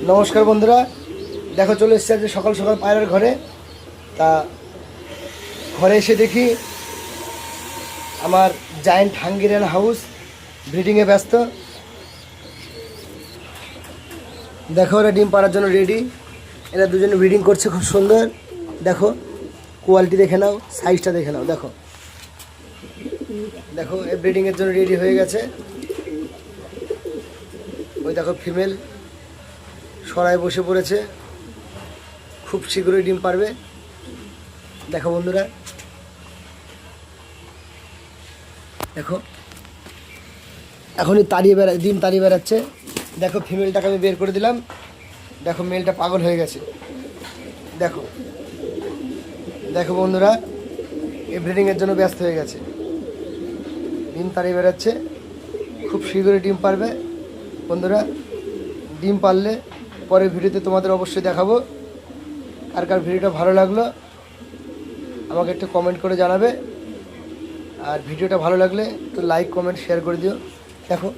নমস্কার বন্ধুরা, দেখো চলে এসেছে আজকে সকাল সকাল পায়রার ঘরে। তা ঘরে এসে দেখি আমার জায়েন্ট হাঙ্গেরিয়ান হাউস ব্রিডিংয়ে ব্যস্ত। দেখো ওরা ডিম পাড়ার জন্য রেডি। এরা দুজনে ব্রিডিং করছে, খুব সুন্দর। দেখো কোয়ালিটি দেখে নাও, সাইজটা দেখে নাও। দেখো দেখো এ ব্রিডিংয়ের জন্য রেডি হয়ে গেছে। ওই দেখো ফিমেল সরায় বসে পড়েছে, খুব শীঘ্রই ডিম পারবে। দেখো বন্ধুরা, দেখো এখনই ডিম তাড়িয়ে বেড়াচ্ছে। দেখো ফিমেলটাকে আমি বের করে দিলাম। দেখো মেলটা পাগল হয়ে গেছে। দেখো দেখো বন্ধুরা, এই ব্রিডিংয়ের জন্য ব্যস্ত হয়ে গেছে, ডিম তাড়িয়ে বেড়াচ্ছে, খুব শীঘ্রই ডিম পারবে। বন্ধুরা, ডিম পারলে পরের ভিডিওতে তোমাদের অবশ্যই দেখাবো। কার কার ভিডিওটা ভালো লাগলো আমাকে একটু কমেন্ট করে জানাবে। আর ভিডিওটা ভালো লাগলে একটু লাইক কমেন্ট শেয়ার করে দিও। দেখো